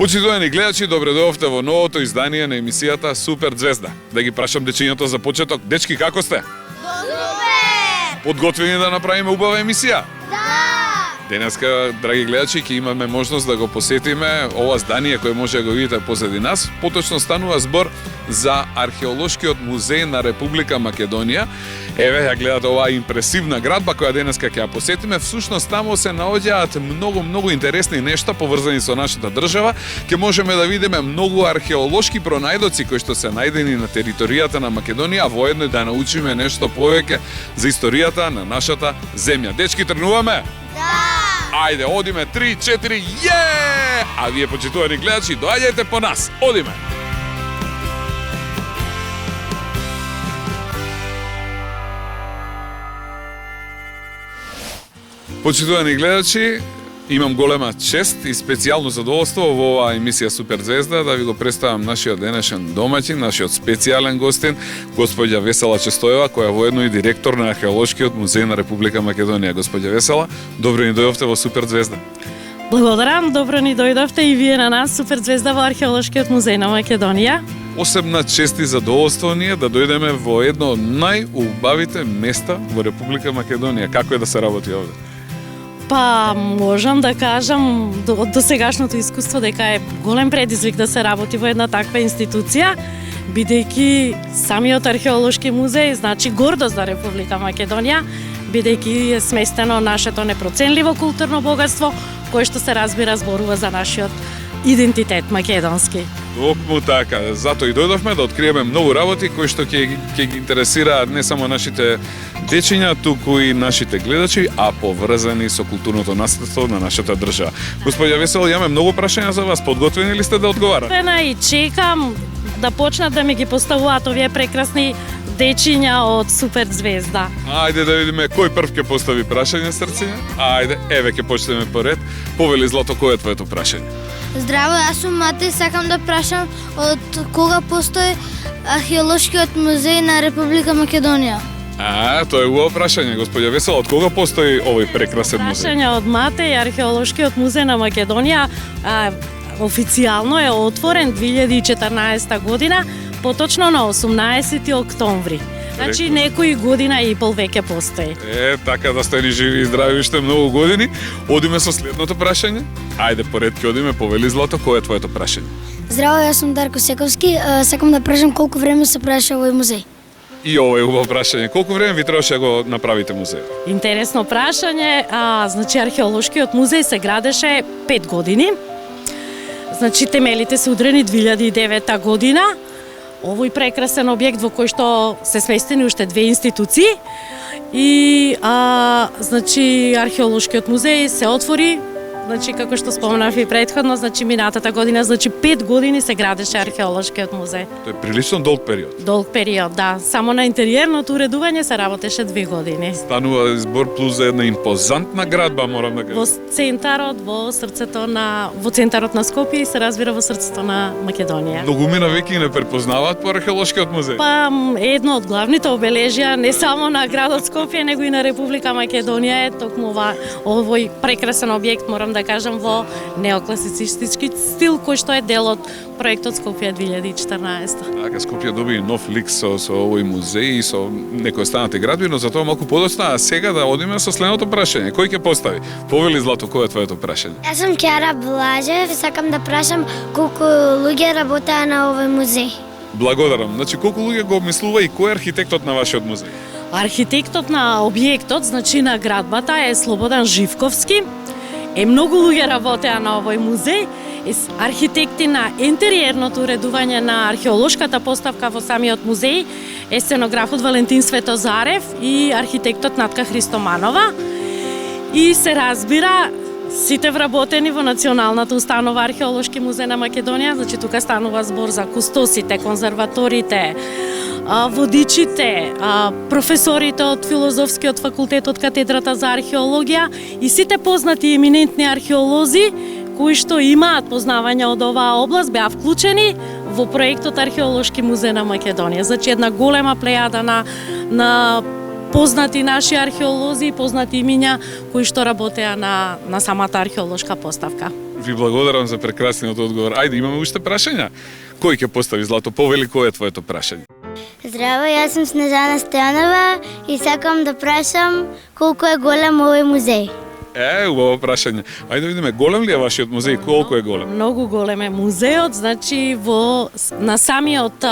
Почитувани гледачи, добре дојдовте во новото издание на емисијата Супер Звезда. Да ги прашам дечињата за почеток. Дечки, како сте? Супер! Подготвени да направиме убава емисија? Да! Денеска, драги гледачи, ќе имаме можност да го посетиме ова здание кое може да го видите позади нас. Поточно станува збор за Археолошкиот музеј на Република Македонија. Еве, ја гледате оваа импресивна градба која денеска ќе ја посетиме. Всушност таму се наоѓаат многу интересни нешта поврзани со нашата држава. Ќе можеме да видиме многу археолошки пронајдоци кои што се најдени на територијата на Македонија, а воедно да научиме нешто повеќе за историјата на нашата земја. Дечки, тргнуваме? Да! Ајде, одиме, 3, 4, је! А вие, почитувани гледачи, доаѓајте по нас. Одиме! Почитувани гледачи, имам голема чест и специјално задоволство во оваа емисија Супер Звезда да ви го представам нашиот денешен домаќин, нашиот специјален гостин, господја Весела Честоева, која воедно и директор на Археолошкиот музеј на Република Македонија. Господја Весела, добро ни дојдовте во Супер Звезда. Благодарам, добро ни дојдовте и вие на нас, Супер Звезда во Археолошкиот музеј на Македонија. Посебна чест и задоволство ни е да дојдеме во едно од најубавите места во Република Македонија. Како е да се работи овде? Па, можам да кажам од досегашното искуство дека е голем предизвик да се работи во една таква институција, бидејќи самиот археолошки музеј значи гордост за Република Македонија, бидејќи е сместено нашето непроценливо културно богатство, кое што се разбира зборува за нашиот идентитет македонски. Токму така, затоа и дојдовме да откриеме многу работи кои што ќе ги интересираат не само нашите дечиња, туку и нашите гледачи, а поврзани со културното наследство на нашата држава. Господја Весела, имаме многу прашања за вас. Подготвени ли сте да одговарате? И чекам да почнат да ми ги поставуваат овие прекрасни дечиња од Супер Звезда. Ајде да видиме кој прв ќе постави прашање, срцења. Ајде, еве ќе почнеме поред. Повели Злато, кој е твоето прашање? Здраво, јас сум Мате, сакам да прашам од кога постои Археолошкиот музеј на Република Македонија? Тоа е убаво прашање, господја Весела. Од кога постои овој прекрасен музеј? Прашање од Мате и Археолошкиот музеј на Македонија официјално е отворен 2014 година, поточно на 18 октомври. Значи некои година и пол веќе постои. Така да сте ни живи и здрави уште многу години. Одиме со следното прашање. Ајде, поред ќе одиме, повели Злато, кој е твоето прашање? Здраво, јас сум Дарко Сековски. Сакам да прашам колку време се правеше овој музеј. И ова е убаво прашање. Колку време ви требаше да го направите музеј? Интересно прашање. Значи Археолошкиот музеј се градеше 5 години. Значи темелите се удрени 2009 година. Овој прекрасен објект во кој што се сместени уште две институции и значи Археолошкиот музеј се отвори, значи како што споменав и претходно, значи минатата година, значи 5 години се градеше Археолошкиот музеј. Тоа е прилично долг период. Долг период, да. Само на интериерното уредување се работеше 2 години. Станува збор плюс за една импозантна градба, морам да кажам. Во центарот, во центарот на Скопје и се разбира во срцето на Македонија. Многумина веќе не препознаваат по Археолошкиот музеј. Па, едно од главните обележја не само на градот Скопје, него и на Република Македонија е токму овој прекрасен објект, морам да кажам, во неокласицистички стил, кој што е дел од проектот Скопје 2014. Така, Скопје доби нов лик со овој музеј и со некои останати градби, но за тоа малку подоцна, а сега да одиме со следното прашање. Кој ќе постави? Повели Злато, кој е твоето прашање? Јас сум Кјара Блажев и сакам да прашам колку луѓе работеа на овој музеј. Благодарам. Значи, колку луѓе го обмислува и кој е архитектот на вашиот музеј? Архитектот на објектот, значи на градбата, е Слободан Живковски. Многу луѓе работеа на овој музеј. Архитекти на интериерното уредување на археолошката поставка во самиот музеј е сценографот Валентин Светозарев и архитектот Натка Христоманова. И се разбира, сите вработени во Националната установа Археолошки музеј на Македонија, значи тука станува збор за кустосите, конзерваторите, водичите, професорите од Филозофскиот факултет од катедрата за археологија и сите познати и еминентни археолози кои што имаат познавање од оваа област беа вклучени во проектот Археолошки музеј на Македонија. Значи една голема плејада на познати наши археолози, познати имиња кои што работеа на самата археолошка поставка. Ви благодарам за прекрасниот одговор. Ајде, имаме уште прашања. Кој ќе постави Злато? Повели, кој е твоето прашање? Здраво, јас сум Снежана Стојанова и сакам да прашам колку е голем овој музеј. Убаво прашање. Ајде да видиме, голем ли е вашиот музеј? Колку е голем? Многу голем е музеот, значи на самиот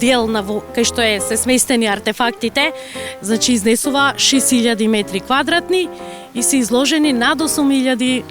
дел кај што се сместени артефактите, значи изнесува 6000 метри квадратни и се изложени над 8000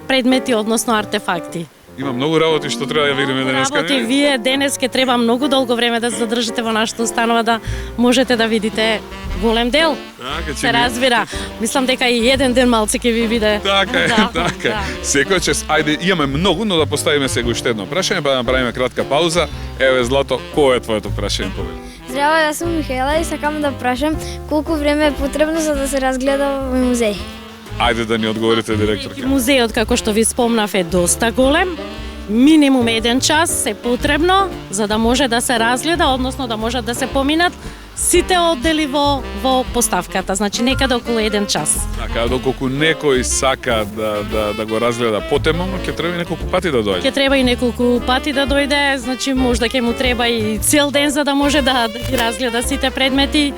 предмети, односно артефакти. Има многу работи што треба да видиме денеска. Работи, вие денес ке треба многу долго време да се задржите во нашата установа да можете да видите голем дел. Така, се разбира. Мислам дека и еден ден малце ќе ви биде. Така е, така е. Секој час, ајде, имаме многу, но да поставиме сега уште едно прашање, па да направиме кратка пауза. Еве, Злато, кој е твоето прашање, повели? Здраво, јас сум Михаела и сакам да прашам колку време е потребно за да се разгледа овој музеј. Ајде да ни одговорите, директорка. Музеот, како што ви спомнав, е доста голем. Минимум 1 час е потребно за да може да се разгледа, односно да можат да се поминат сите оддели во поставката, значи некаде околу 1 час. Така, доколку некој сака да го разгледа потемно, ќе треба и неколку пати да дојде. Ќе треба и неколку пати да дојде, значи можда ќе му треба и цел ден за да може да ги разгледа сите предмети,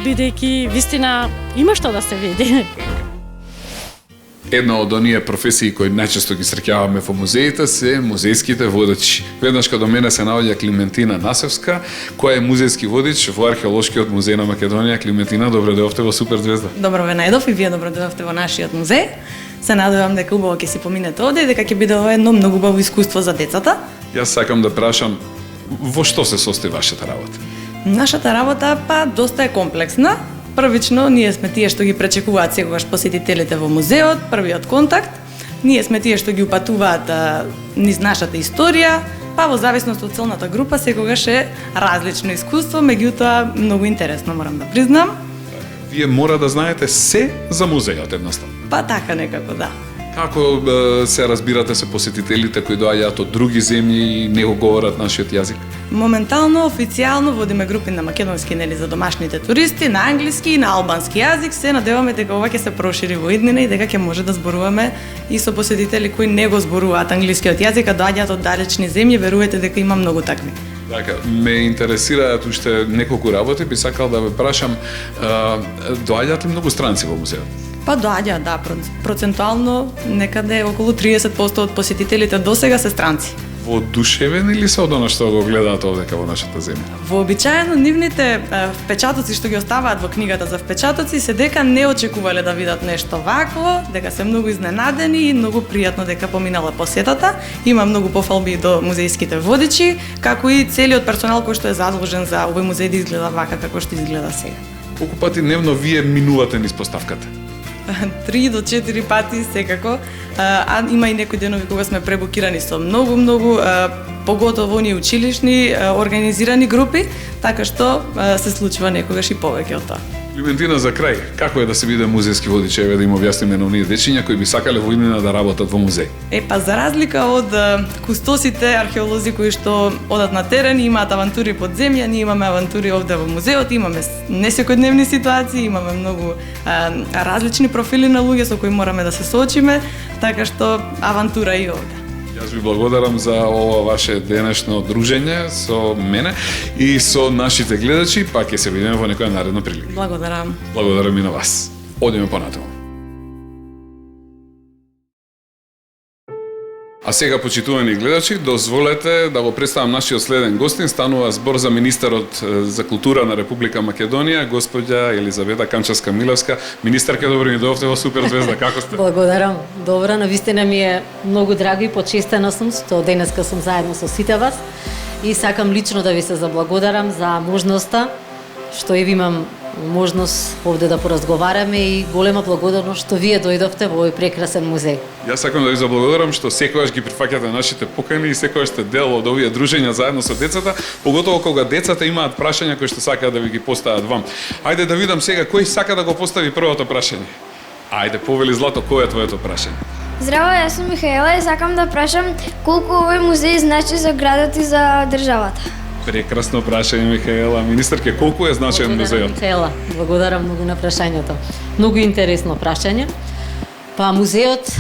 бидејќи вистина има што да се види. Една од оние професии кои најчесто ги среќаваме во музеите се музејските водачи. Веднаш кај до мене се наоѓа Климентина Насевска, која е музејски водич во Археолошкиот музеј на Македонија. Климентина, добро дојдовте во Супер Звезда. Добро ве најдов и вие добро дојдовте во нашиот музеј. Се надевам дека убаво ќе си поминете овде и дека ќе биде ова едно многу убаво искуство за децата. Јас сакам да прашам во што се состои вашата работа? Нашата работа доста е комплексна. Првично, ние сме тие што ги пречекуваат секогаш посетителите во музеот, првиот контакт. Ние сме тие што ги упатуваат низ нашата историја, па во зависност од целната група секогаш е различно искуство, меѓутоа многу интересно, морам да признам. Вие мора да знаете се за музеот едноставно. Па така некако, да. Како се разбирате се посетителите кои доаѓаат од други земји и не го говорат нашиот јазик? Моментално, официјално водиме групи на македонски, нели, за домашните туристи, на англиски и на албански јазик. Се надеваме дека ова ќе се прошири во иднина и дека ќе може да зборуваме и со посетители кои не го зборуваат англискиот јазик, а доаѓаат од далечни земји, верувате дека има многу такви. Така, ме интересираат уште неколку работи, би сакал да ве прашам, доаѓаат ли многу странци во музеот? Па доаѓаат, да, процентуално некаде околу 30% од посетителите досега се странци. Воодушевени ли се од она што го гледаат овдека во нашата земја? Вообичаено нивните впечатоци што ги оставаат во книгата за впечатоци се дека не очекувале да видат нешто вакво, дека се многу изненадени и многу пријатно дека поминала посетата. Има многу пофалби до музејските водичи, како и целиот персонал кој што е задолжен за овој музеј да изгледа вака како што изгледа сега. Колку пати дневно вие минувате низ поставката? 3 до 4 пати секако, а има и некои денови кога сме пребукирани со многу, поготово оние училишни организирани групи, така што се случува некогаш и повеќе од тоа. Климентина, за крај, како е да се биде музејски водич, еве да им објасниме на оние дечиња кои би сакале во иднина да работат во музеј? За разлика од кустосите, археолози кои што одат на терен и имаат авантури под земја, ние имаме авантури овде во музеот, имаме несекојдневни ситуации, имаме многу различни профили на луѓе со кои мораме да се соочиме, така што авантура и овде. Јас ви благодарам за ова ваше денешно дружење со мене и со нашите гледачи, па ќе се видиме во некоја наредна прилика. Благодарам. Благодарам и на вас. Одиме понатаму. А сега, почитувани гледачи, дозволете да го представам нашиот следен гостин. Станува збор за министерот за култура на Република Македонија, господја Елизавета Канчевска-Милевска. Министерка, добро ни дојдовте во Супер Звезда. Како сте? Благодарам. Добро, навистина ми е многу драго и почестена сум што денеска сум заедно со сите вас и сакам лично да ви се заблагодарам за можноста што и ви имам можност овде да поразговараме и голема благодарност што вие дојдовте во овој прекрасен музеј. Јас сакам да ви заблагодарам што секогаш ги прифаќате нашите покани и секогаш сте дел од овие дружења заедно со децата, поготово кога децата имаат прашања кои што сакаат да ви ги постават вам. Ајде да видам сега кој сака да го постави првото прашање. Ајде, повели Злато, кој е твоето прашање? Здраво, јас сум Михаела и сакам да прашам колку овој музеј значи за градот и за државата. Прекрасно прашање, Михаела. Министерке, колку е значаен музеот? Михаела, благодарам многу на прашањето. Многу интересно прашање. Па музеот,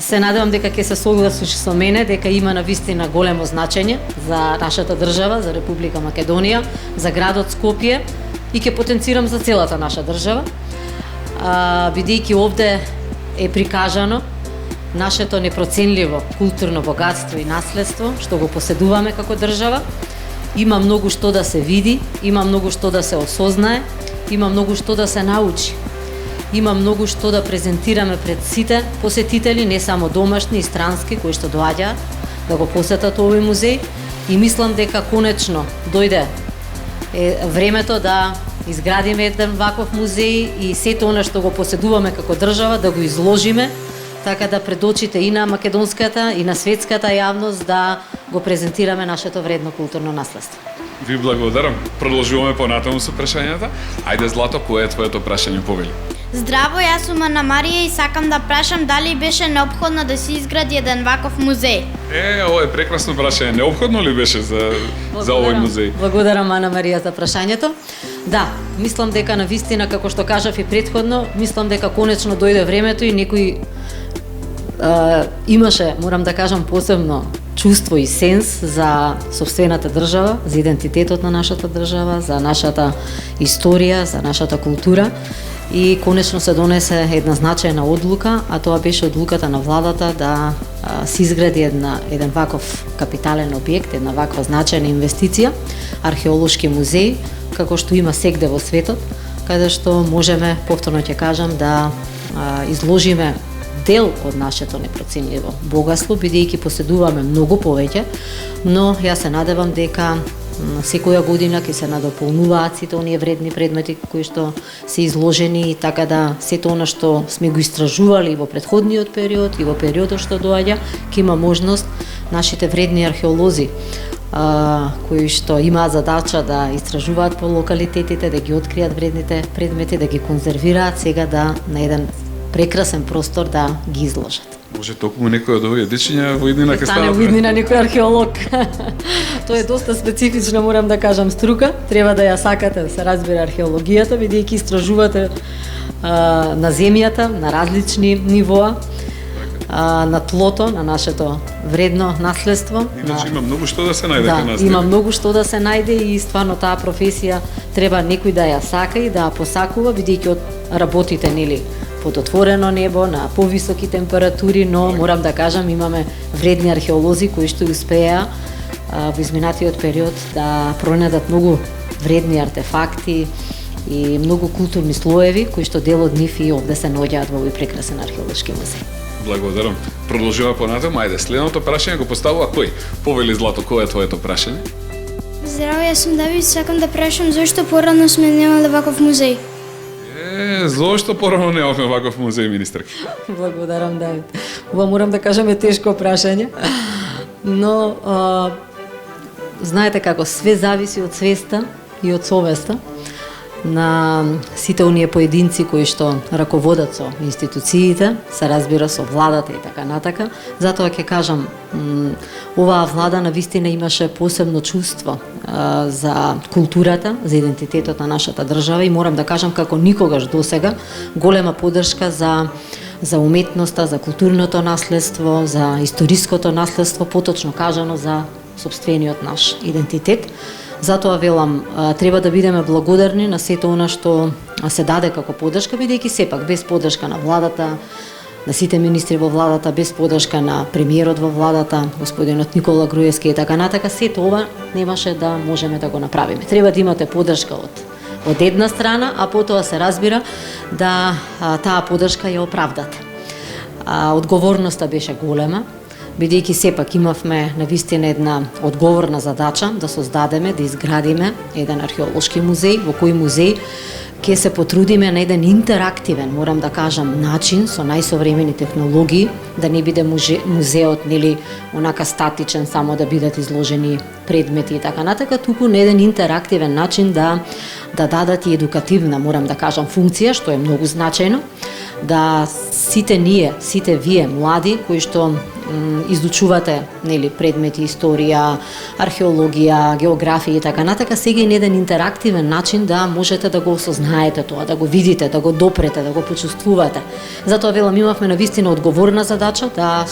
се надевам дека ќе се согласиш со мене, дека има навистина големо значење за нашата држава, за Република Македонија, за градот Скопје и ќе потенцирам за целата наша држава. Бидејќи овде е прикажано нашето непроценливо културно богатство и наследство, што го поседуваме како држава. Има многу што да се види, има многу што да се осознае, има многу што да се научи. Има многу што да презентираме пред сите посетители, не само домашни и странски кои што доаѓаат да го посетат овој музеј, и мислам дека конечно дојде времето да изградиме еден ваков музеј и сето она што го поседуваме како држава да го изложиме, така да пред очите и на македонската и на светската јавност да го презентираме нашето вредно културно наследство. Ви благодарам. Продолжуваме понатаму со прашањата. Ајде, Злато, кое е твоето прашање, повели? Здраво, јас сум Ана Марија и сакам да прашам дали беше неопходно да се изгради еден ваков музеј. Ова е прекрасно прашање. Неопходно ли беше за овој музеј? Благодарам, Ана Марија, за прашањето. Да, мислам дека навистина, како што кажав и претходно, мислам дека конечно дојде времето и некој имаше, морам да кажам, посебно чувство и сенс за сопствената држава, за идентитетот на нашата држава, за нашата историја, за нашата култура. И конечно се донесе една значајна одлука, а тоа беше одлуката на владата да се изгради еден ваков капитален објект, една ваква значајна инвестиција, археолошки музеј, како што има сегде во светот, каде што можеме, повторно ќе кажам, да изложиме дел од нашето непроценливо богатство, бидејќи поседуваме многу повеќе, но јас се надевам дека секоја година ќе се надополнуваат сите оние вредни предмети кои што се изложени, и така да сето она што сме го истражували во претходниот период и во периодот што доаѓа, ќе има можност нашите вредни археолози кои што имаат задача да истражуваат по локалитетите, да ги откријат вредните предмети, да ги конзервираат, сега да на еден прекрасен простор да ги изложат. Може токму некој од овие дечиња во иднина ќе стане станат? во иднина некој археолог. Тоа е доста специфична, морам да кажам, струка. Треба да ја сакате да се разбира археологијата, бидејќи истражувате на земјата, на различни нивоа, на тлото, на нашето вредно наследство. Иначе има многу што да се најде кај нас. Да, има многу што да се најде и стварно таа професија треба некој да ја сака и да ја посакува, бидејќи работите нели под отворено небо, на повисоки температури, но морам да кажам, имаме вредни археолози кои што успеа во изминатиот период да пронајдат многу вредни артефакти и многу културни слоеви кои што дел од нив и овде се наоѓаат во овој прекрасен археолошки музеј. Благодарам. Продолжуваме понатаму. Ајде, следното прашање го поставува кој? Повели, Злато, кое е твоето прашање? Здраво, јас сум Давид, сакам да прашам зошто порано сме немале ваков музеј. Зошто порано немавме ваков музеј, министерки? Благодарам, Давид. Ова морам да кажам е тешко прашање, но знаете како све зависи од свеста и од совеста на сите оние поединци кои што раководат со институциите, се разбира со владата и така натака. Затоа ќе кажам, оваа влада навистина имаше посебно чувство за културата, за идентитетот на нашата држава и морам да кажам како никогаш досега голема поддршка за уметноста, за културното наследство, за историското наследство, поточно кажано за сопствениот наш идентитет. Затоа велам, треба да бидеме благодарни на сето она што се даде како поддршка, бидејќи сепак без поддршка на владата, на сите министри во владата, без поддршка на премиерот во владата, господинот Никола Груевски и така натака, сето ова немаше да можеме да го направиме. Треба да имате поддршка од една страна, а потоа се разбира да таа поддршка ја оправдате. Одговорноста беше голема, бидејќи сепак имавме навистина една одговорна задача да создадеме, да изградиме еден археолошки музеј, во кој музеј ќе се потрудиме на еден интерактивен, морам да кажам, начин со најсовремени технологии да не биде музеот нели онака статичен, само да бидат изложени предмети и така натака, туку на еден интерактивен начин да дадат и едукативна, морам да кажам, функција, што е многу значајно, да сите ние, сите вие млади кои што изучувате нели предмети историја, археологија, географија и така натака, сега и на еден интерактивен начин да можете да го осознаете тоа, да го видите, да го допрете, да го почувствувате. Затоа велам, имавме навистина одговорна задача да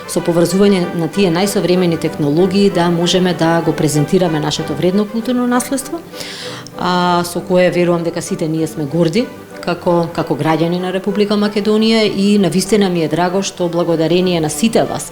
со поврзување на тие најсовремени технологии да можеме да го презентираме нашето вредно културно наследство, со кое верувам дека сите ние сме горди како граѓани на Република Македонија и навистина ми е драго што благодарение на сите вас,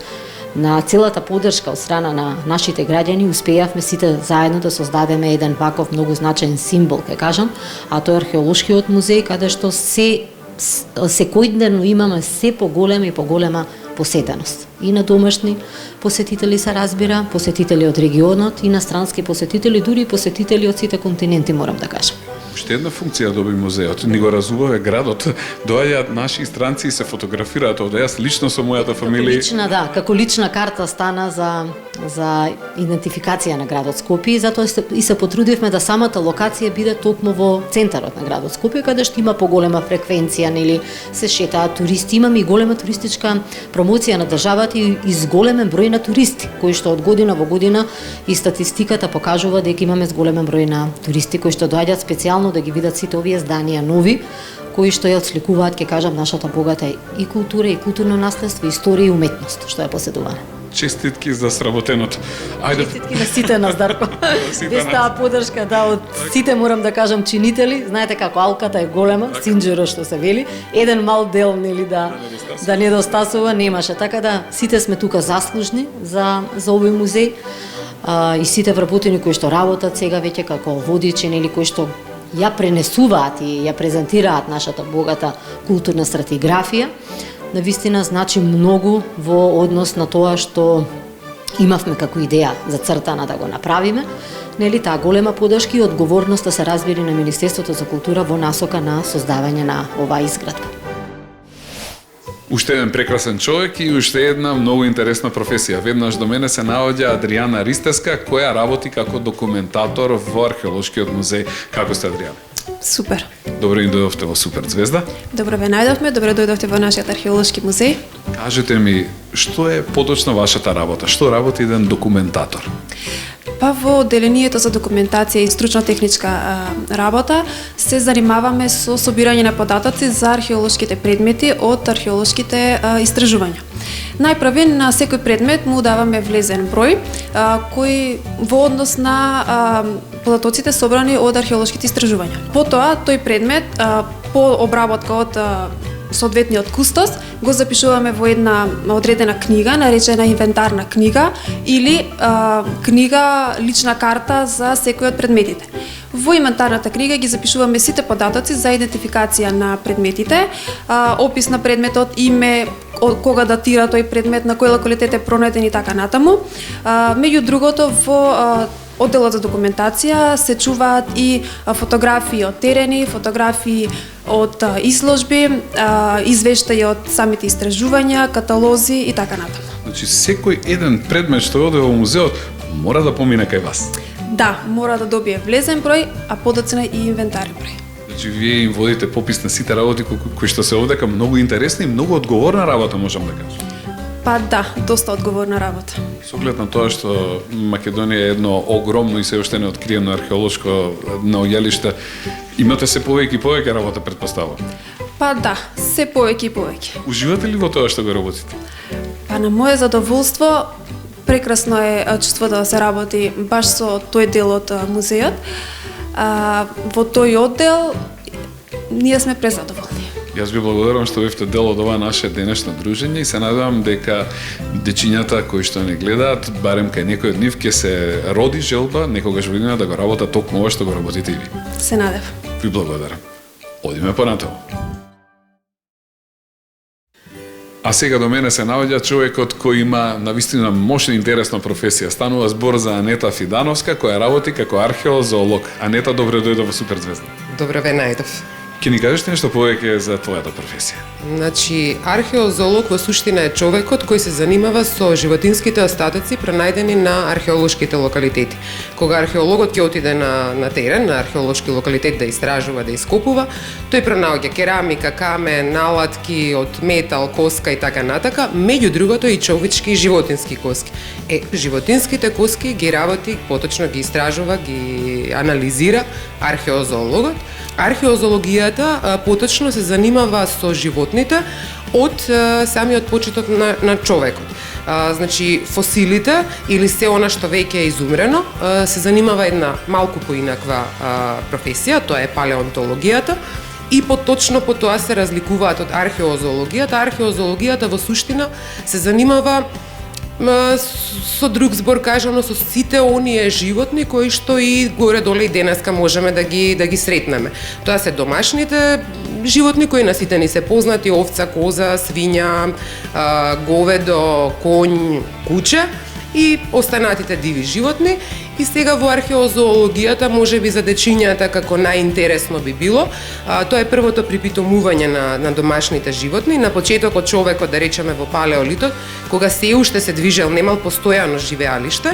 на целата поддршка од страна на нашите граѓани, успеавме сите заедно да создадеме еден ваков многу значаен символ, ке кажам, а тоа е археолошкиот музеј, каде што секојдневно имаме се поголема и поголема посетеност. И на домашни посетители се разбира, посетители од регионот и на странски посетители, дури и посетители од сите континенти, морам да кажам. Уште една функција доби музеот. Ни го разубаве градот, доаѓаат наши странци и се фотографираат овде. Јас лично со мојата фамилија. Како лична карта стана за идентификација на градот Скопје и затоа и се потрудивме да самата локација биде токму во центарот на градот Скопје, каде што има поголема фреквенција, нели се шетаат туристи, имаме и голема туристичка промоција на државата и зголемен број на туристи, кои што од година во година и статистиката покажува дека имаме зголемен број на туристи кои што доаѓаат специјално да ги видат сите овие зданија нови, кои што ја отсликуваат, ќе кажам, нашата богата и култура, и културно наследство, историја и уметност, што ја поседуваме. Честитки за сработеното. Ајде. Честитки на сите нас, Дарко. Без таа поддршка, од сите, морам да кажам, чинители. Знаете како алката е голема, синџеро што се вели, еден мал дел, нели, да недостасува, немаше. Така да, сите сме тука заслужни за овој музеј. И сите вработени кои што работат сега веќе како водичи, нели, кои што ја пренесуваат и ја презентираат нашата богата културна стратиграфија, навистина значи многу во однос на тоа што имавме како идеја зацртана да го направиме. Нели, таа голема поддршка и одговорност да се разбери на Министерството за култура во насока на создавање на оваа изградба. Уште еден прекрасен човек и уште една многу интересна професија. Веднаш до мене се наоѓа Адријана Ристеска, која работи како документатор во Археолошкиот музеј. Како сте, Адријана? Супер. Добро ни дојдовте во Супер Звезда. Добро ве најдовме, добро дојдовте во нашиот археолошки музеј. Кажете ми, што е поточно вашата работа? Што работи еден документатор? Па во одделението за документација и стручно-техничка работа се занимаваме со собирање на податоци за археолошките предмети од археолошките истражувања. Најпрви на секој предмет му даваме влезен број кој во однос на податоците собрани од археолошките истражувања. Потоа тој предмет по обработка од соодветниот кустос го запишуваме во една одредена книга, наречена инвентарна книга или книга лична карта за секој од предметите. Во инвентарната книга ги запишуваме сите податоци за идентификација на предметите, опис на предметот, име, кога датира тој предмет, на кој локалитет е пронеден и така натаму. Меѓу другото, во одделот за документација се чуваат и фотографии од терени, фотографии од изложби, извештаи од самите истражувања, каталози и така натаму. Значи, секој еден предмет што оде во музеот мора да помине кај вас. Да, мора да добие влезен број, а подоцна и инвентарен број. Значи, вие им водите попис на сите работи кои што се овдека многу интересни и многу одговорна работа, можам да кажам. Па да, доста одговорна работа. Со оглед на тоа што Македонија е едно огромно и се уште не откриено археолошко наоѓалиште, имате се повеќе и повеќе работа, предпоставувам. Па да, се повеќе и повеќе. Уживате ли во тоа што го работите? Па на моје задоволство, прекрасно е чувството да се работи баш со тој дел од музеот. Во тој оддел ние сме презадоволни. Јас ви благодарам што бевте дел од ова наше денешно дружење и се надевам дека дечињата кои што не гледаат, барем кај некој од нив ќе се роди желба некогаш во иднина да го работат токму ова што го работите и ви. Се надев. Ви благодарам. Одиме понатаму. А сега до мене се наоѓа човекот кој има навистина мощна и интересна професија. Станува збор за Анета Фидановска, која работи како археолог-зоолог. Анета, добре дојде во Супер Звезда. Добро ве најдов. Ќе ни кажеш нешто повеќе за твојата професија? Значи, археозоолог во суштина е човекот кој се занимава со животинските остатоци пронајдени на археолошките локалитети. Кога археологот ќе отиде на терен, на археолошки локалитет да истражува, да ископува, тој пронаоѓа керамика, камен, налатки од метал, коска и така натака, меѓу другото и човечки и животински коски. Животинските коски ги работи, поточно ги истражува, ги анализира археозоологот. Археозологијата поточно се занимава со животните од самиот почеток на човекот. Значи, фосилите или се она што веќе е изумрено, се занимава една малку поинаква професија, тоа е палеонтологијата, и поточно по тоа се разликуваат од археозологијата. Археозологијата во суштина се занимава со друг збор кажано со сите оние животни кои што и горе-доле и денеска можеме да ги сретнеме. Тоа се домашните животни кои на сите ни се познати: овца, коза, свиња, говедо, конј, куче и останатите диви животни. И сега во археозоологијата, можеби за дечињата како најинтересно би било, тоа е првото припитомување на домашните животни. На почетокот човекот, да речеме во палеолитот, кога се уште се движел, немал постојано живеалиште,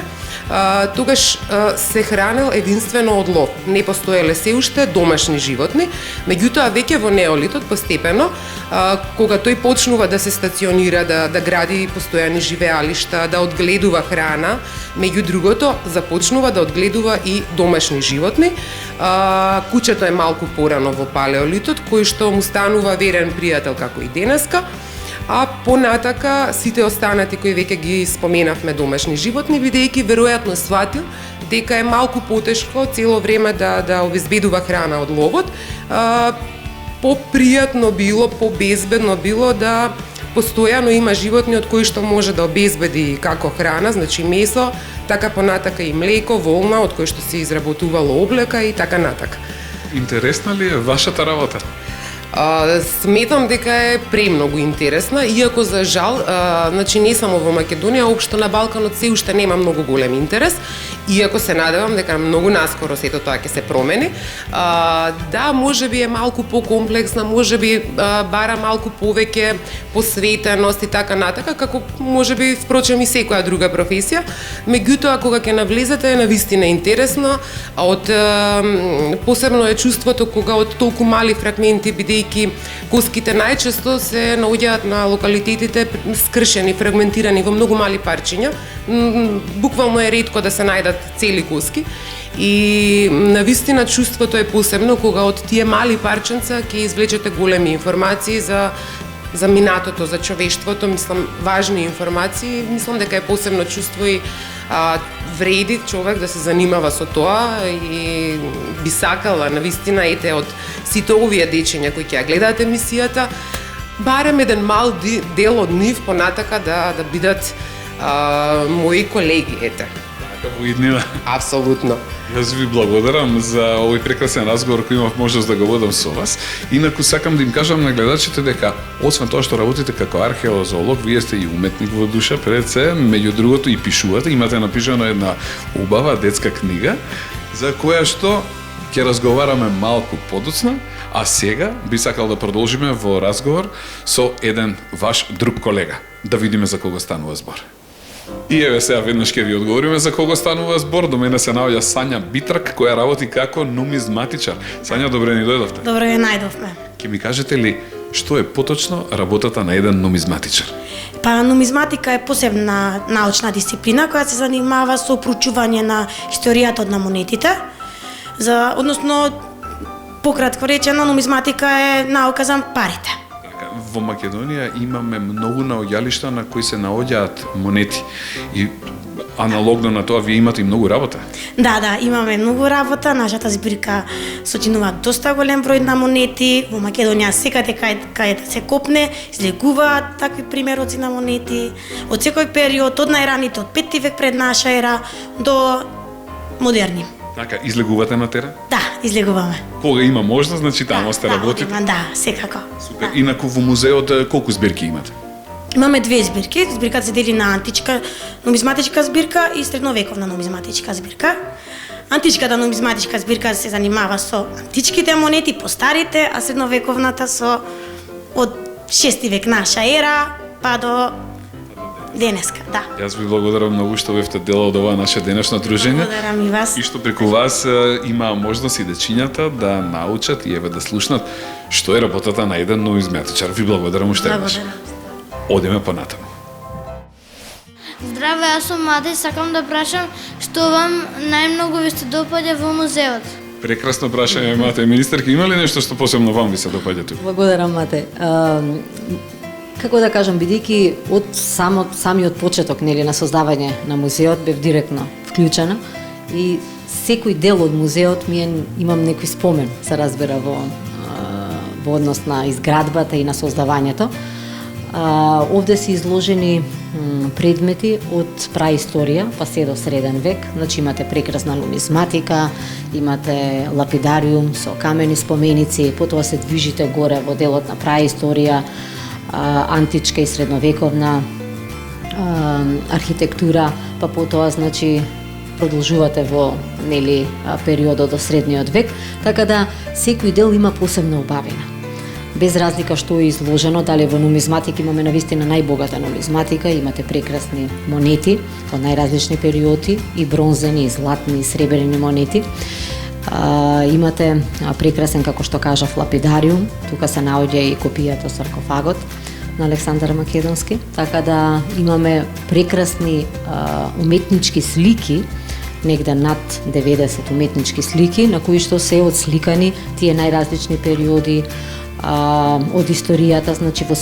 тогаш се хранел единствено од лов. Не постоеле се уште домашни животни, меѓутоа веќе во неолитот постепено, кога тој почнува да се стационира, да гради постојани живеалишта, да одгледува храна, меѓу другото започнува да одгледува и домашни животни. Кучето е малку порано во палеолитот, кој што му станува верен пријател како и денеска, а понатака сите останати кои веќе ги споменавме домашни животни, бидејќи веројатно сватил дека е малку потешко цело време да обезбедува храна од ловот, попријатно било, побезбедно било да постојано има животни од кои што може да обезбеди како храна, значи месо, така понатака и млеко, волна, од кој што се изработувало облека и така натака. Интересна ли е вашата работа? Сметам дека е премногу интересна, иако за жал, значи не само во Македонија, општо на Балканот се уште нема многу голем интерес, иако се надевам дека многу наскоро сето тоа ќе се промени. Да, можеби е малку покомплексна, можеби бара малку повеќе посветеност и така натака, како можеби впрочем и секоја друга професија. Меѓутоа, кога ќе навлезете, е навистина интересно, посебно е чувството кога од толку мали фрагменти, бидејќи коските најчесто се наоѓаат на локалитетите скршени, фрагментирани во многу мали парчиња. Буквално е ретко да се најдат цели коски. И навистина чувството е посебно кога од тие мали парченца ќе извлечете големи информации за минатото, за човештвото, мислам, важни информации. Мислам дека е посебно чувство и вреди човек да се занимава со тоа и би сакала навистина ете од сите овие дечиња кои ќе ја гледаат емисијата, барем еден мал дел од нив понатака да бидат мои колеги, ете. Така во иднина. Апсолутно. Јас ви благодарам за овој прекрасен разговор кој имав можност да го водам со вас. Инаку сакам да им кажам на гледачите дека освен тоа што работите како археозоолог, вие сте и уметник во душа пред се, меѓу другото и пишувате, имате напишано една убава детска книга за која што ќе разговараме малку подоцна, а сега би сакал да продолжиме во разговор со еден ваш друг колега. Да видиме за кого станува збор. И еве сега веднаш ќе ви одговориме за кого станува збор. До мене се наоѓа Сања Битрак, која работи како нумизматичар. Сања, добре ни дојдовте. Добре ја најдовме. Ќе ми кажете ли што е поточно работата на еден нумизматичар? Па нумизматика е посебна научна дисциплина која се занимава со проучување на историјата на монетите. Односно, пократко речено, нумизматика е наука за парите. Во Македонија имаме многу наоѓалишта на кои се наоѓаат монети и аналогно на тоа вие имате и многу работа. Да, имаме многу работа. Нашата збирка сочинува доста голем број на монети. Во Македонија секаде каде да се копне, излегуваат такви примероци на монети од секој период, од најраните, од 5 век пред наша ера до модерни. Така, излегувате на терен? Да, излегуваме. Кога има можност, значи таму сте работите? Да, секако. Супер. Инаку во музеот колку збирки имате? Имаме 2 збирки. Збирката се дели на античка нумизматичка збирка и средновековна нумизматичка збирка. античката нумизматичка збирка се занимава со античките монети, постарите, а средновековната со од 6 век наша ера па до денеска, да. Јас ви благодарам многу што бевте дел од ова наше денешно дружење. Благодарам и вас. И што преку вас имаа можност и дечињата да научат и еве да слушнат што е работата на еден нумизматичар. Ви благодарам уште еднаш. Одиме понатаму. Здраве, јас сум Мате, сакам да прашам што вам најмногу ви се допаѓа во музеот? Прекрасно прашање, Мате. Министерка, има ли нешто што посебно вам ви се допаѓа тука? Благодарам, Мате. Како да кажам, бидејќи од самиот почеток нели на создавање на музеот бев директно вклучена и секој дел од музеот имам некој спомен, се разбира во однос на изградбата и на создавањето. Овде се изложени предмети од праисторија па се до среден век. Значи имате прекрасна нумизматика, имате лапидариум со камени споменици, потоа се движите горе во делот на праисторија, античка и средновековна архитектура, па потоа значи продолжувате во периодот до средниот век, така да секој дел има посебна убавина. Без разлика што е изложено, дали во нумизматика имаме навистина најбогата нумизматика, имате прекрасни монети од најразлични периоди, и бронзени, и златни, и сребрени монети. Имате прекрасен, како што кажав, лапидариум, тука се наоѓа и копијата саркофагот на Александар Македонски, така да имаме прекрасни уметнички слики, негде над 90 уметнички слики, на кои што се отсликани тие најразлични периоди од историјата, значи во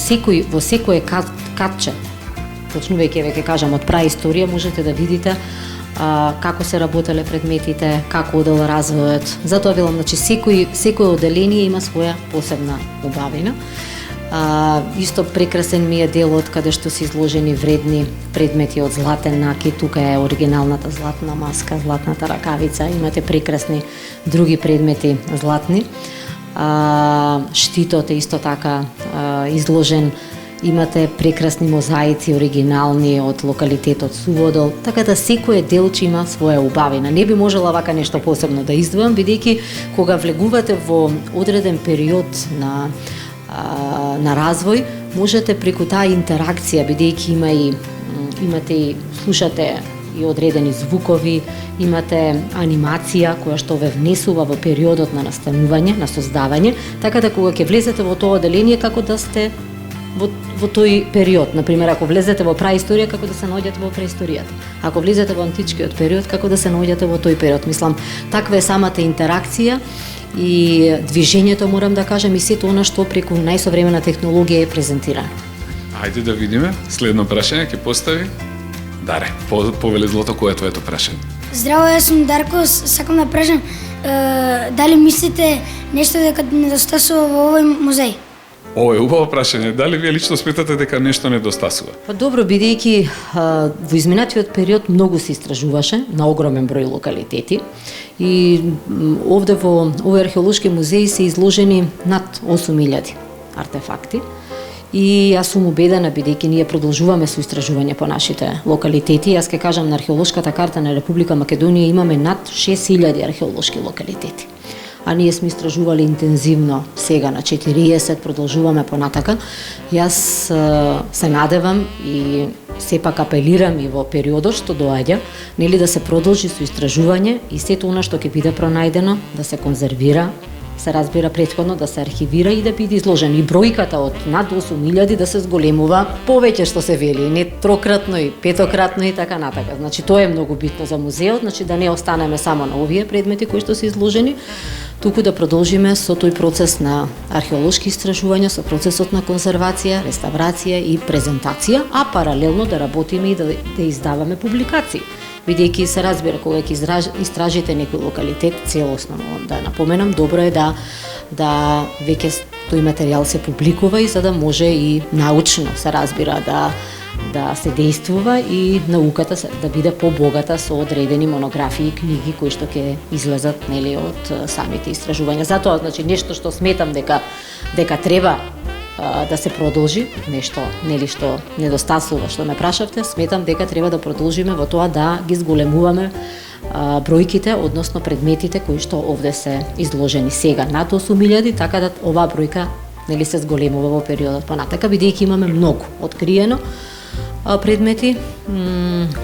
секое катче, почнувајќи веќе кажам од праисторија, можете да видите како се работеле предметите, како одел развојот. Затоа велам, значи секој одделение има своја посебна убавина. Исто прекрасен ми е делот каде што се изложени вредни предмети од златен накит. Тука е оригиналната златна маска, златната ракавица, имате прекрасни други предмети златни. Штитот е исто така изложен, имате прекрасни мозаици оригинални од локалитетот Суводол, така да секој делче има своја убавина. Не би можела вака нешто посебно да издвојам, бидејќи кога влегувате во одреден период на развој, можете преку таа интеракција, бидејќи имате и слушате и одредени звукови, имате анимација која што ве внесува во периодот на настанување, на создавање, така да кога ќе влезете во тоа одделение, како да сте во тој период. Например, ако влезете во праисторија, како да се наоѓате во праисторијата. Ако влезете во античкиот период, како да се наоѓате во тој период. Мислам, таква е самата интеракција и движењето, морам да кажам, и сето она што преку најсовремена технологија е презентирано. Ајде да видиме. Следно прашање ќе постави Даре. Повели Злато, кој е твоето прашање? Здраво, јас сум Дарко, сакам да прашам дали мислите нешто дека недостасува во овој музеј? Ово е убаво прашање. Дали вие лично сметате дека нешто недостасува? Па добро, бидејќи во изминатиот период многу се истражуваше на огромен број локалитети и овде во овој археолошки музеј се изложени над 8000 артефакти. И јас сум убедена, бидејќи ние продолжуваме со истражување по нашите локалитети. Јас ќе кажам, на археолошката карта на Република Македонија имаме над 6000 археолошки локалитети. А ние сме истражували интензивно сега на 40, продолжуваме понатака. Јас се надевам и сепак апелирам и во периодот што доаѓа, нели да се продолжи со истражување и сето она што ќе биде пронајдено да се конзервира, се разбира претходно да се архивира и да биде изложен. И бројката од над 8000 да се зголемува повеќе што се вели, не трократно и петократно и така натака. Значи тоа е многу битно за музеот, значи да не останеме само на овие предмети кои што се изложени, туку да продолжиме со тој процес на археолошки истражувања, со процесот на конзервација, реставрација и презентација, а паралелно да работиме и да издаваме публикации. Бидејќи се разбира, кога ќе истражите некој локалитет целосно, да напоменам, добро е да веќе тој материјал се публикува и за да може и научно се разбира да се действува и науката да биде побогата со одредени монографии и книги кои што ќе излезат нели од самите истражувања. Затоа, значи, нешто што сметам дека треба да се продолжи, нешто нели што недостасува, што ме прашавте, сметам дека треба да продолжиме во тоа да ги зголемуваме бројките, односно предметите кои што овде се изложени сега над 8000, така да оваа бројка нели се зголемува во периодот понатака, бидејќи имаме многу откриено предмети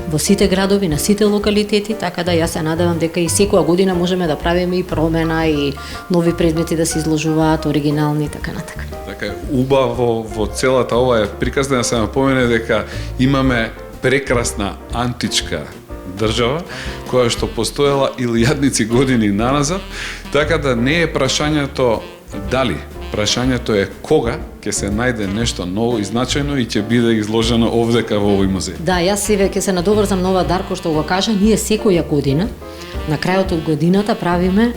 во сите градови, на сите локалитети, така да јас се надевам дека и секоја година можеме да правиме и промена и нови предмети да се изложуваат, оригинални и така натака. Така е, убаво во целата ова е приказна да се напомене дека имаме прекрасна античка држава која што постоела илјадници години наназад, така да не е прашањето дали, прашањето е кога ќе се најде нешто ново и значајно и ќе биде изложено овдека во овој музеј. Да, јас себе ќе се надоврзам на ова Дарко што го кажа, ние секоја година на крајот од годината правиме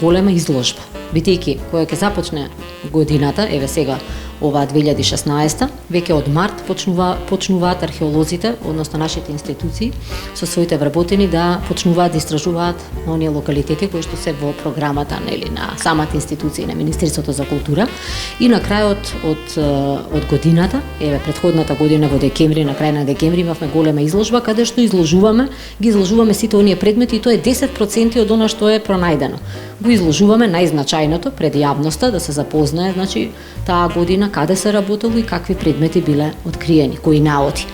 голема изложба. Бидејќи кога ќе започне годината, еве сега ова 2016, веќе од март почнуваат археолозите, односно нашите институции, со своите вработени да почнуваат да истражуваат на оние локалитети кои што се во програмата нели на самата институција на Министерството за култура. И на крајот од годината, еве претходната година во декември, на крај на декември имавме голема изложба каде што ги изложуваме сите оние предмети и тоа е 10% од она што е пронајдено. Го изложуваме најзначајното пред јавноста да се запознае, значи таа година каде се работело и какви предмети биле откриени, кои наоди.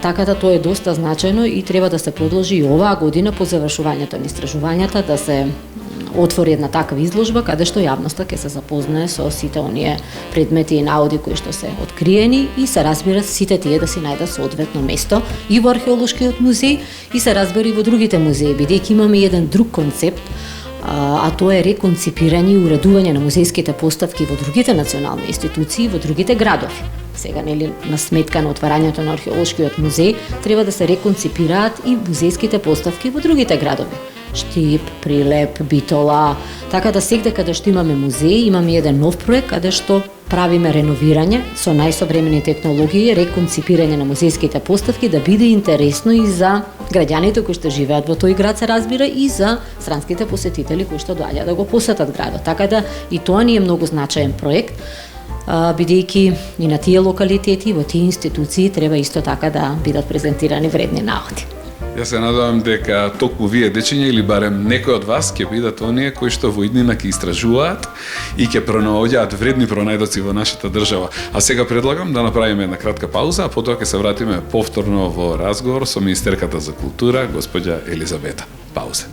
Така да тоа е доста значајно и треба да се продолжи и оваа година по завршувањето на истражувањата да се отвори една таква изложба каде што јавноста ќе се запознае со сите оние предмети и наоди кои што се откриени и се разбира сите тие да си најдат соодветно место и во археолошкиот музеј и се разбира и во другите музеи, бидејќи имаме еден друг концепт, а тоа е реконципирање и уредување на музејските поставки во другите национални институции, во другите градови. Сега, нели, на сметка на отварањето на археолошкиот музеј, треба да се реконципираат и музејските поставки во другите градови. Штип, Прилеп, Битола, така да сегде каде што имаме музеј, имаме еден нов проект каде што правиме реновирање со најсовремени технологии, реконципирање на музејските поставки да биде интересно и за граѓаните кои што живеат во тој град, се разбира, и за странските посетители кои што доаѓаат да го посетат градот. Така да и тоа ни е многу значаен проект, бидејќи и на тие локалитети, во тие институции треба исто така да бидат презентирани вредни наоди. Јас се надевам дека токму вие дечиња или барем некој од вас ќе бидат оние кои што во иднина ќе истражуваат и ќе пронаоѓаат вредни пронајдоци во нашата држава. А сега предлагам да направиме една кратка пауза, а потоа ќе се вратиме повторно во разговор со министерката за култура, госпоѓа Елизабета. Пауза.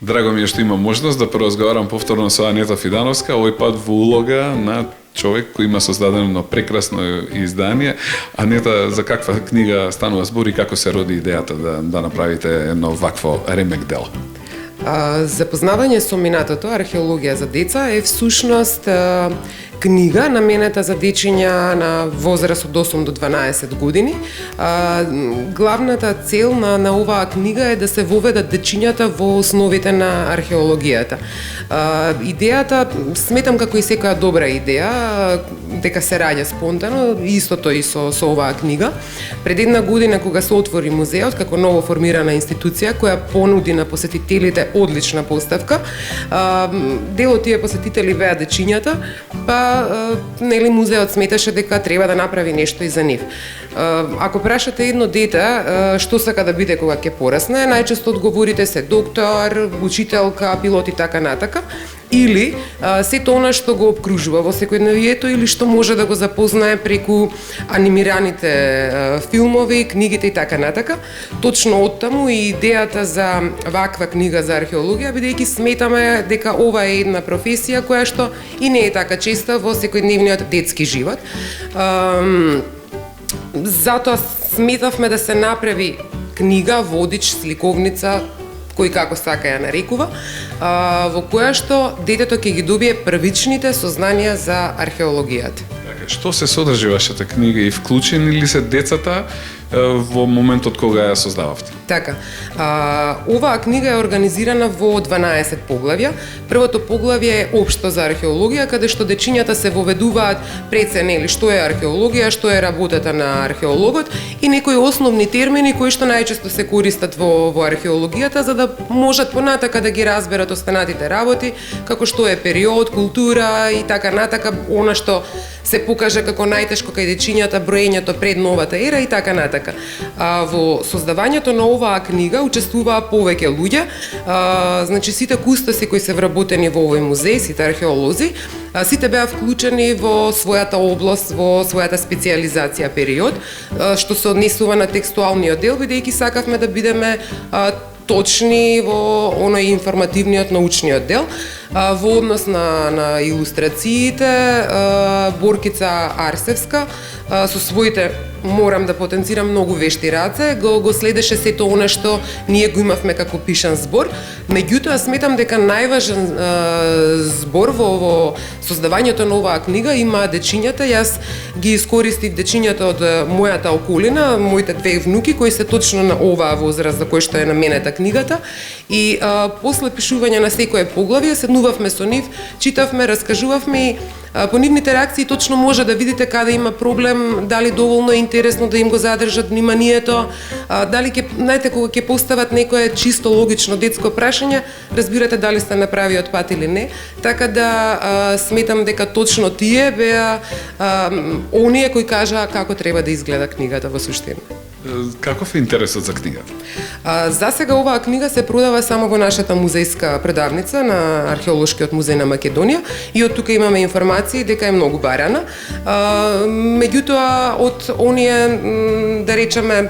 Драго ми е што имам можност да поразговарам повторно со Анета Фидановска, овој пат во улога на човек кој има создадено прекрасно издание. Анета, за каква книга станува збор и како се роди идејата да направите едно вакво ремек дело? Запознавање со минатото, археологија за деца, е всушност книга наменета за дечиња на возраст од 8 до 12 години. Главната цел на оваа книга е да се воведат дечињата во основите на археологијата. Идејата, сметам како и секоја добра идеја, дека се раѓа спонтано, истото и со оваа книга. Пред една година кога се отвори музеот како ново формирана институција која понуди на посетителите одлична поставка, дел од тие посетители беа дечињата, па нели музеот сметаше дека треба да направи нешто и за нив. Ако прашате едно дете што сака да биде кога ќе порасне, најчесто одговорите се доктор, учителка, пилот и така натака, или сето она што го обкружува во секојдневието или што може да го запознае преку анимираните филмови, книгите и така натака. Точно оттаму и идејата за ваква книга за археологија, бидејќи сметаме дека ова е една професија која што и не е така честа во секојдневниот детски живот. Затоа сметавме да се направи книга, водич, сликовница, кој како сака ја нарекува, во која што детето ќе ги добие првичните сознанија за археологијата. Што се содржи вашата книга и вклучени ли се децата во моментот кога ја создававте? Така, оваа книга е организирана во 12 поглавја. Првото поглавје е општо за археологија, каде што дечињата се воведуваат пред се, нели, што е археологија, што е работата на археологот и некои основни термини кои што најчесто се користат во археологијата, за да можат понатака да ги разберат останатите работи, како што е период, култура и така натака, она што се покажа како најтешко кај дечињата, броењето пред новата ера и така натака. натака. Во создавањето на оваа книга учествуваа повеќе луѓе, значи сите кустоси кои се вработени во овој музеј, сите археолози, сите беа вклучени во својата област, во својата специјализација период, што се однесува на текстуалниот дел, бидејќи сакавме да бидеме точни во оној информативниот научниот дел. Во однос на илустрациите, Боркица Арсевска со своите, морам да потенцирам, многу вешти раце, го следеше сето она што ние го имавме како пишан збор. Меѓутоа, сметам дека најважен збор во создавањето на оваа книга има дечињата. Јас ги искористив дечињата од мојата околина, моите две внуки, кои се точно на оваа возраст за кој што е наменета книгата. И после пишување на секое поглавје, седнувавме со нив, читавме, раскажувавме и по нивните реакции точно може да видите каде има проблем, дали доволно е интересно да им го задржат вниманието, дали знаете кога ќе постават некое чисто логично детско прашање, разбирате дали сте на правиот пат или не. Така да сметам дека точно тие беа оние кои кажаа како треба да изгледа книгата во суштина. Каков е интересот за книгата? За сега оваа книга се продава само во нашата музејска предавница на Археолошкиот музеј на Македонија и од тука имаме информации дека е многу барана. Меѓутоа, од оние, да речеме,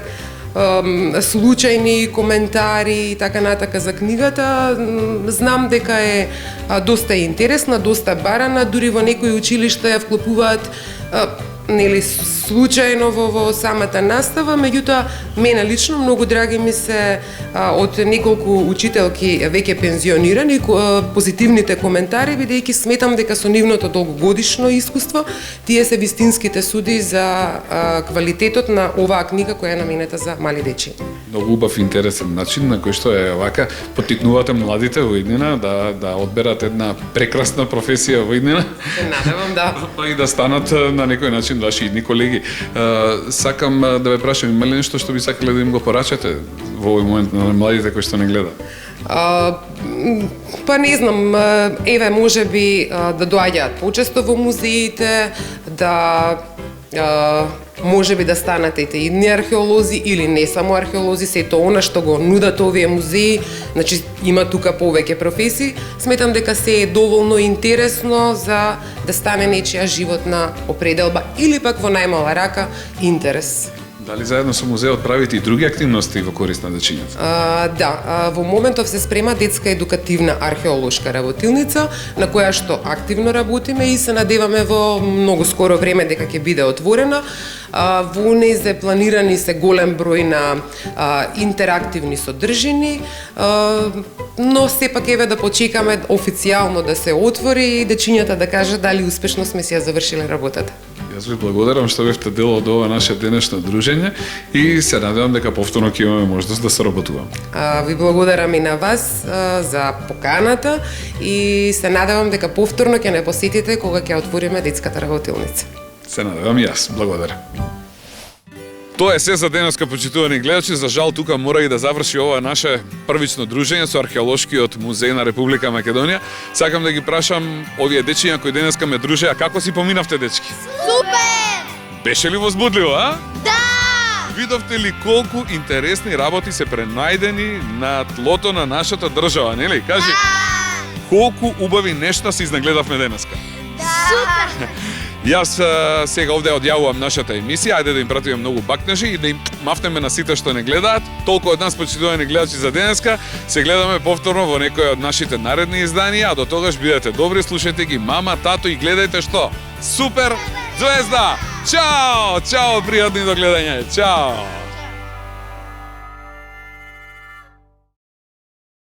случајни коментари и така натака за книгата, знам дека е доста интересна, доста барана, дури во некои училишта ја вклопуваат нели случајно во самата настава, меѓутоа мене лично многу драги ми се од неколку учителки веќе пензионирани позитивните коментари, бидејќи сметам дека со нивното долгогодишно искуство тие се вистинските суди за квалитетот на оваа книга која е наменета за мали дечи. Многу убав интересен начин на кој што е вака поттикнувате младите во иднина да одберат една прекрасна професија во иднина. Се надевам да. Па и да станат на некој начин ваши идни колеги. Сакам да ве прашам, има ли нешто што би сакале да им го порачате во овој момент на младите кои што не гледаат? Па не знам, еве може би да доаѓаат почесто во музеите, да може би да станат и идни археолози или не само археолози, сето она што го нудат овие музеи, значи има тука повеќе професии. Сметам дека се е доволно интересно за да стане нечија животна определба или пак во најмала рака интерес. Дали заедно со музеот правите и други активности во корист на дечињата? Да, во моментов се спрема детска едукативна археолошка работилница, на која што активно работиме и се надеваме во многу скоро време дека ќе биде отворена. Во незе планирани се голем број на интерактивни содржини, но сепак еве да почекаме официјално да се отвори и дечињата да кажат дали успешно сме си ја завршиле работата. Јас ви благодарам што бевте дел од ова наше денешно дружење и се надевам дека повторно ќе имаме можност да соработуваме. Ви благодарам и на вас за поканата и се надевам дека повторно ќе не посетите кога ќе отвориме детската работилница. Се надевам и јас. Благодарам. Тоа е се за денеска, почитувани гледачи. За жал тука мора и да заврши ова наше првично дружење со Археолошкиот музеј на Република Македонија. Сакам да ги прашам овие дечиња кои денеска ме дружеа, како си поминавте, дечки? Супер! Беше ли возбудливо, а? Да! Видовте ли колку интересни работи се пренајдени на тлото на нашата држава, нели? Кажи, колку убави нешта се изнагледавме денеска? Супер! Јас сега овде одјавувам нашата емисија, ајде да им пратиме многу бакнежи и да им мафнеме на сите што не гледаат. Толку од нас, почитувани гледачи, за денеска. Се гледаме повторно во некој од нашите наредни изданија, а до тогаш бидете добри, слушајте ги мама, тато и гледајте што? Супер звезда! Чао! Чао, пријатни до гледање! Чао!